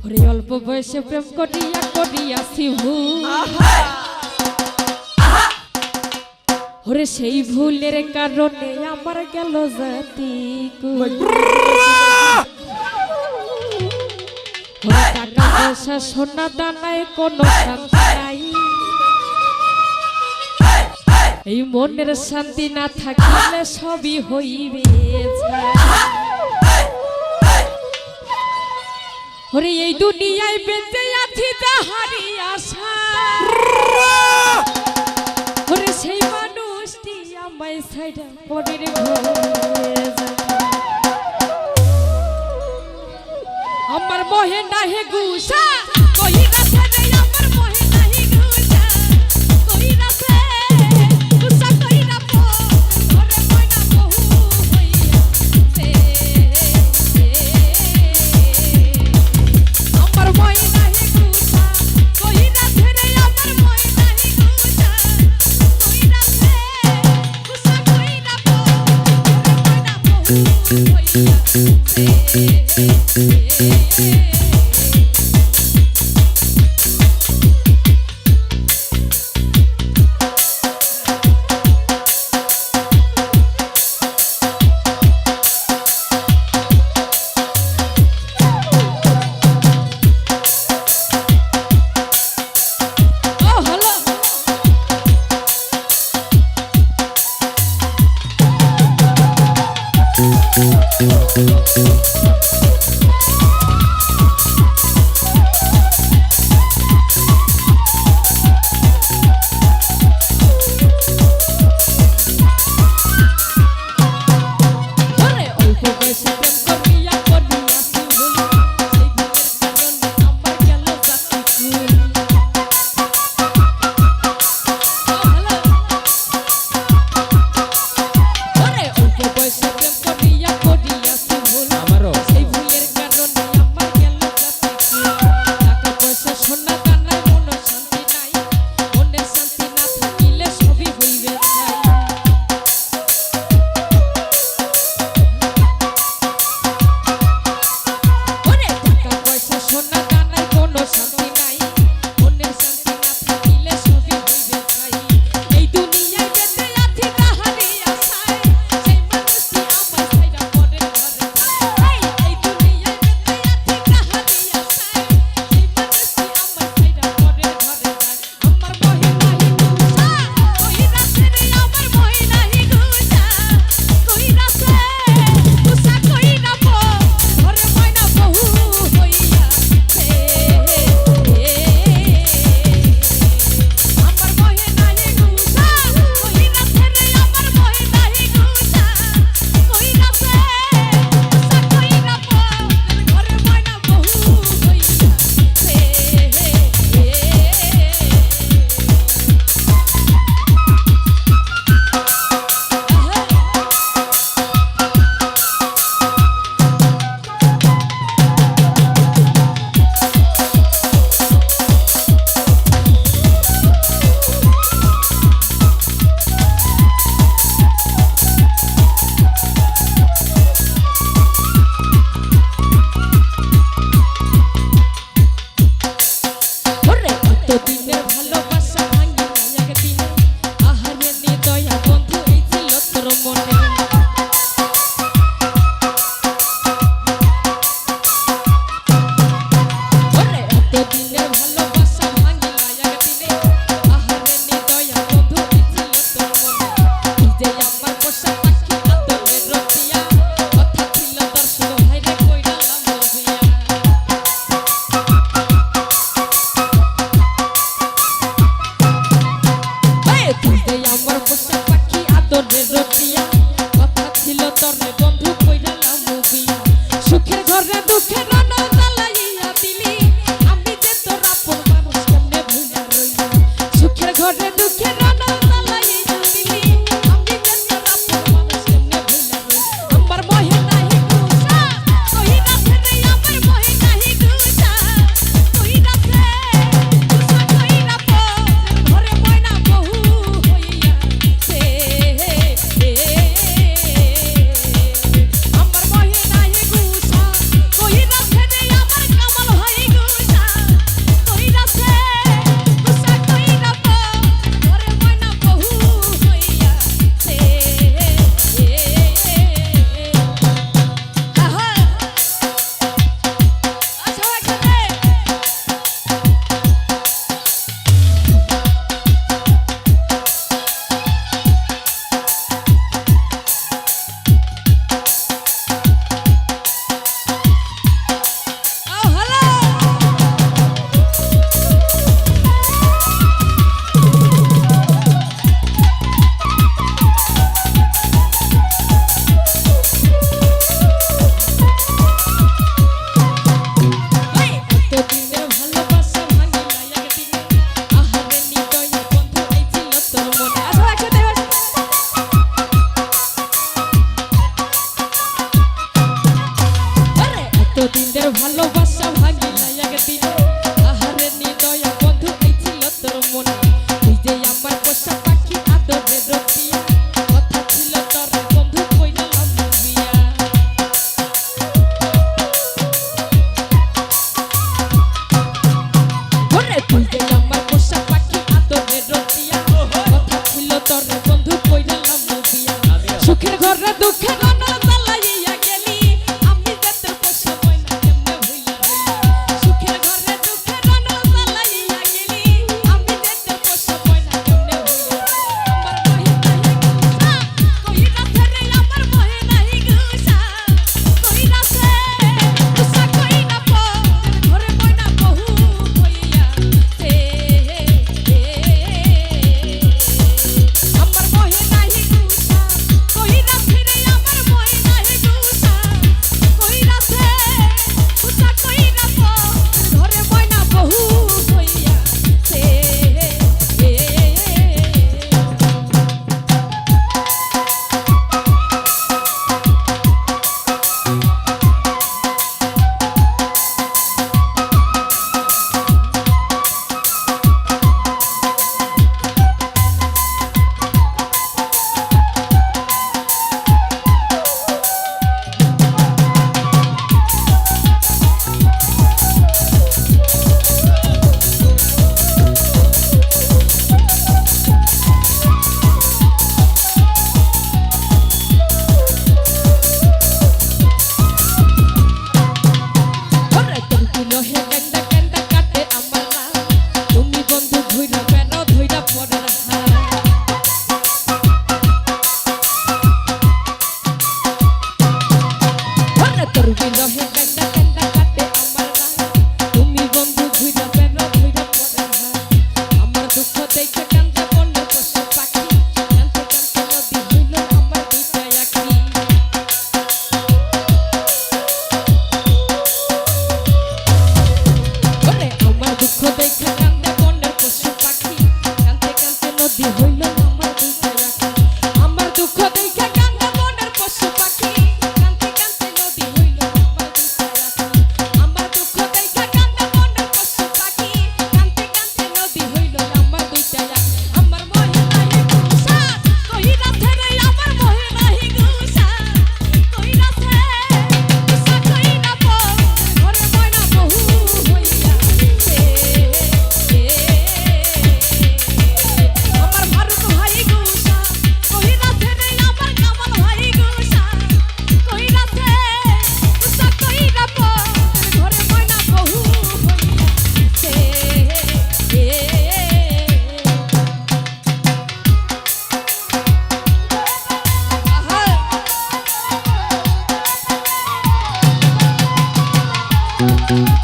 ওরে অল্প বয়সে প্রেম করিয়া করিয়াছি ভুল, ওরে সেই ভুলের কারণে আমার গেল জাতি কুল। টাকা পয়সা সোনা দানায় কোনো শান্তি নাই, এই মনের শান্তি না থাকিলে সবই হইবে ছাই। ওরে এই দুনিয়ায় বেঁচে আছি তাহারি আশা, ওরে সেই মানুষটি আমায় ছাইড়া পরের ঘরে যায়। আমার মোহে নাহি গুসা কই রাখে রে, আমার মোহে নাহি গুসা কই রাখে, গুসা কই রাখো ঘরে ময়না বহু হইয়াছে। আমার মোহে নাহি গুসা কই রাখে রে, আমার মোহে নাহি গুসা কই রাখে, গুসা কই রাখো ঘরে ময়না বহু হইয়াছে।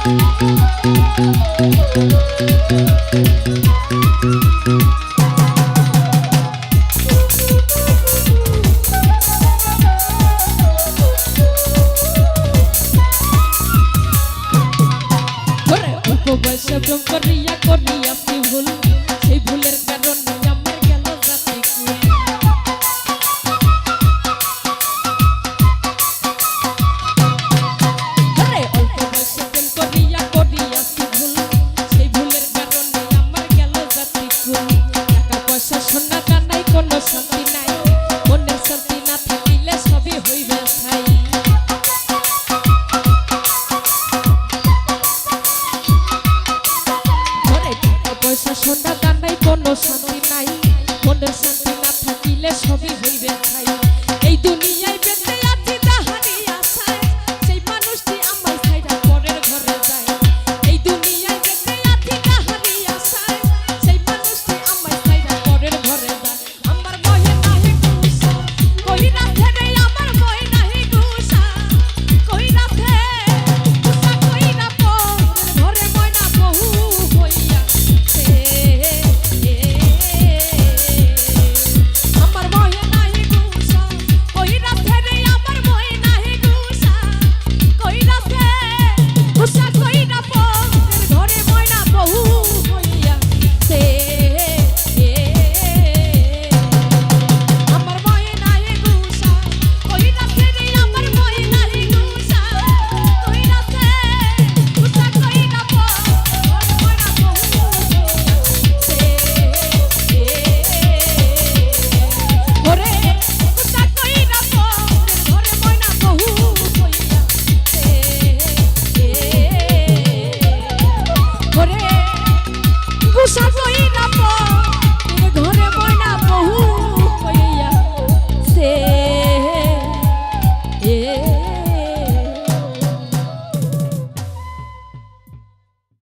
ওরে অল্প বয়সে প্রেম করিয়া করিয়াছি ভুল, সেই ভুলের কারণে আমার গেল জাতি কুল। ওরে অল্প বয়সে প্রেম করিয়া করিয়াছি ভুল, সেই ভুলের কারণে আমার গেল জাতি কুল। টাকা পয়সা সোনা দানাই কোনো শান্তি নাই, মনের শান্তি না থাকিলে সবই হইবে ছাই। পয়সা সোনা দানাই কোনো শান্তি নাই, মনের শান্তি না থাকিলে সবই হইবে ছাই।